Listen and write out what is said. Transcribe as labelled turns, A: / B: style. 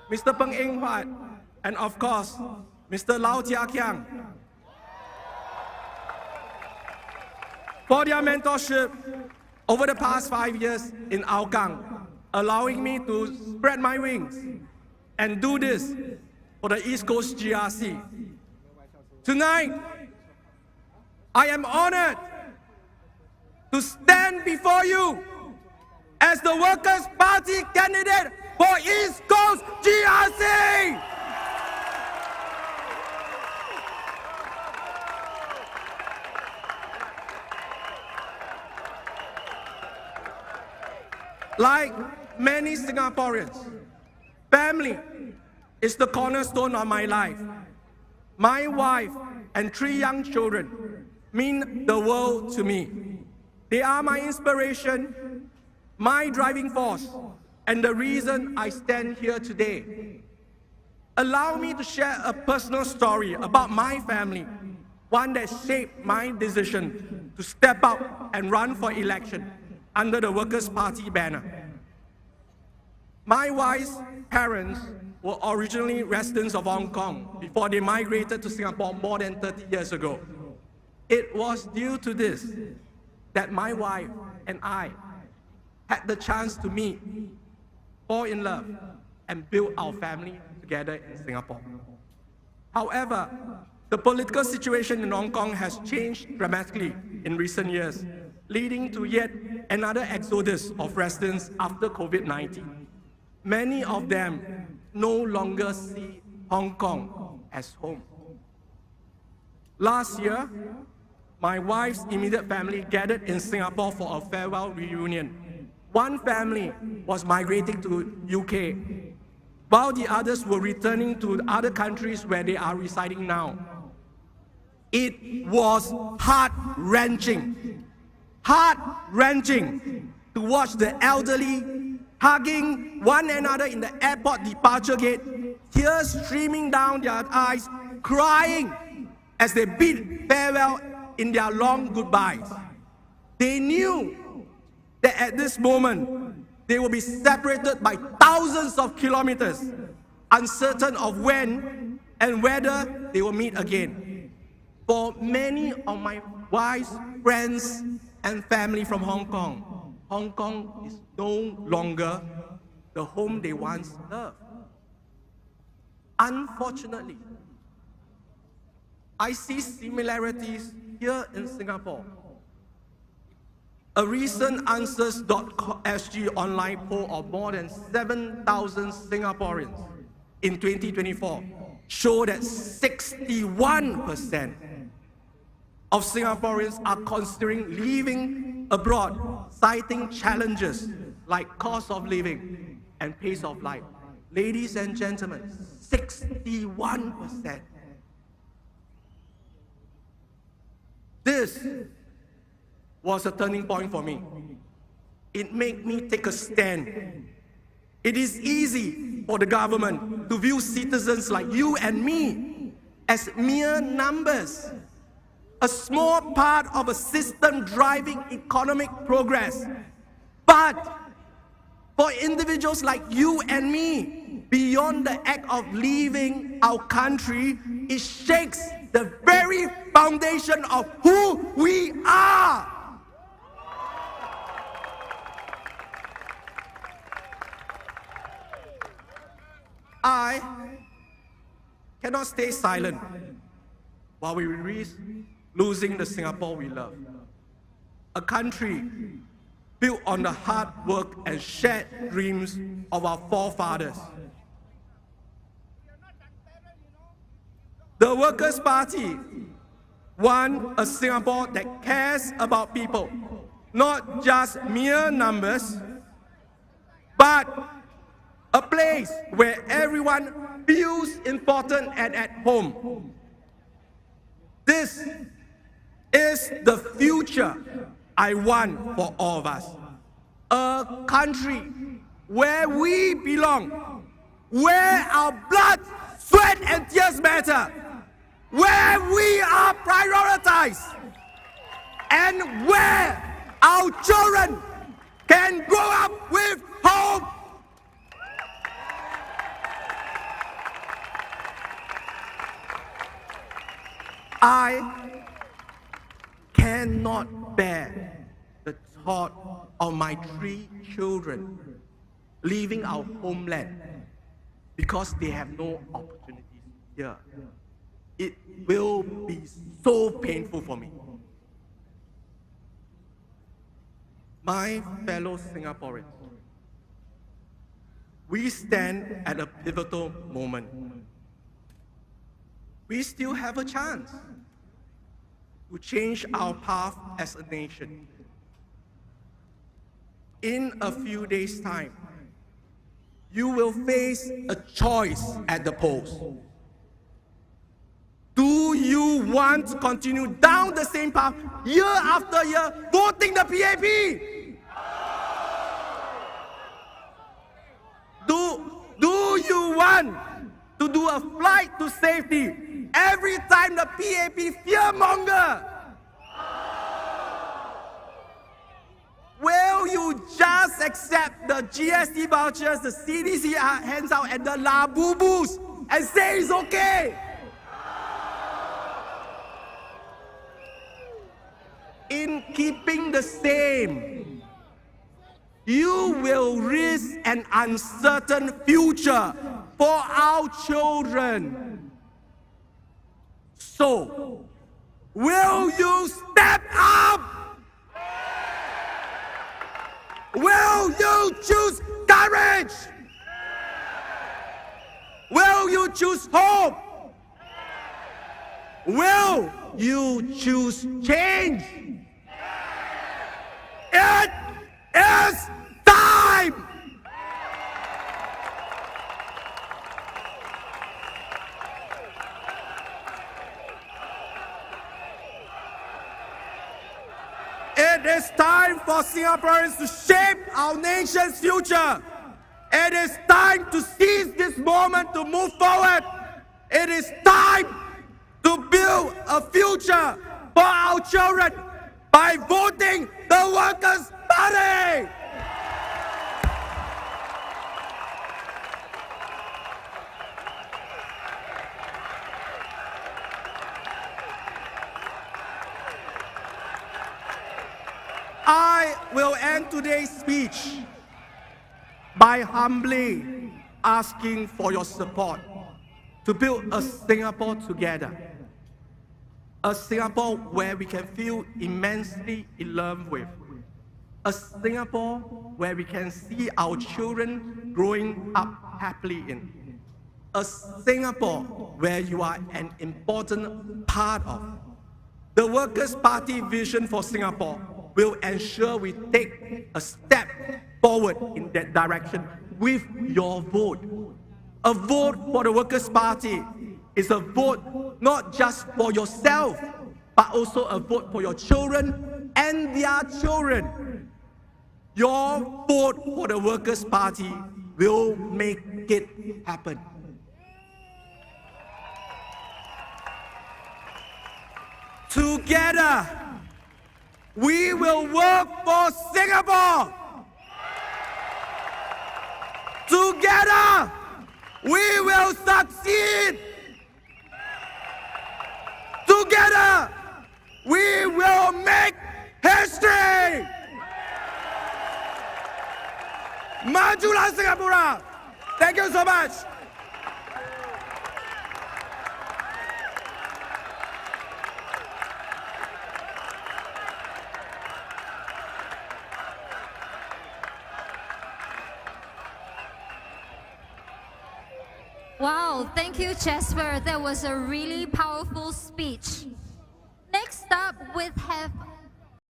A: Mr. Peng Eng Huat, and of course, Mr. Lau Tia Kiang, for their mentorship over the past 5 years in Hougang, allowing me to spread my wings and do this for the East Coast GRC. Tonight, I am honored to stand before you as the Workers' Party candidate for East Coast GRC. Like many Singaporeans, family is the cornerstone of my life. My wife and 3 young children mean the world to me. They are my inspiration, my driving force, and the reason I stand here today. Allow me to share a personal story about my family, one that shaped my decision to step up and run for election under the Workers' Party banner. My wife's parents were originally residents of Hong Kong before they migrated to Singapore more than 30 years ago. It was due to this that my wife and I had the chance to meet, fall in love, and build our family together in Singapore. However, the political situation in Hong Kong has changed dramatically in recent years, leading to yet another exodus of residents after COVID-19. Many of them no longer see Hong Kong as home. Last year, my wife's immediate family gathered in Singapore for a farewell reunion. One family was migrating to UK, while the others were returning to other countries where they are residing now. It was heart-wrenching to watch the elderly hugging one another in the airport departure gate, tears streaming down their eyes, crying as they bid farewell in their long goodbyes. They knew that at this moment, they will be separated by thousands of kilometers, uncertain of when and whether they will meet again. For many of my wife's friends and family from Hong Kong is no longer the home they once loved. Unfortunately, I see similarities here in Singapore. A recent Answers.sg online poll of more than 7,000 Singaporeans in 2024 showed that 61% of Singaporeans are considering leaving abroad, citing challenges like cost of living and pace of life. Ladies and gentlemen, 61%. This was a turning point for me. It made me take a stand. It is easy for the government to view citizens like you and me as mere numbers, a small part of a system driving economic progress. But for individuals like you and me, beyond the act of leaving our country, it shakes the very foundation of who we are. I cannot stay silent while we risk losing the Singapore we love. A country built on the hard work and shared dreams of our forefathers. The Workers' Party want a Singapore that cares about people, not just mere numbers, but a place where everyone feels important and at home. This is the future I want for all of us. A country where we belong, where our blood, sweat, and tears matter, where we are prioritized, and where our children can grow up with hope. I cannot bear the thought of my 3 children leaving our homeland because they have no opportunities here. It will be so painful for me. My fellow Singaporeans, we stand at a pivotal moment. We still have a chance to change our path as a nation. In a few days' time, you will face a choice at the polls. Do you want to continue down the same path year after year, voting the PAP? Do you want to do a flight to safety every time the PAP fearmonger? Will you just accept the GST vouchers the CDC hands out and the labubus and say it's okay? In keeping the same, you will risk an uncertain future for our children. So, will you step up? Will you choose courage? Will you choose hope? Will you choose change? It is time! It is time for Singaporeans to shape our nation's future. It is time to seize this moment to move forward. It is time to build a future for our children by voting the Workers' Party! I will end today's speech by humbly asking for your support to build a Singapore together. A Singapore where we can feel immensely in love with. A Singapore where we can see our children growing up happily in. A Singapore where you are an important part of. The Workers' Party vision for Singapore will ensure we take a step forward in that direction with your vote. A vote for the Workers' Party is a vote not just for yourself, but also a vote for your children and their children. Your vote for the Workers' Party will make it happen. Together, we will work for Singapore. Together, we will succeed. Together, we will make history. Majulah Singapura. Thank you so much.
B: Wow, thank you, Jasper. That was a really powerful speech. Next up, we have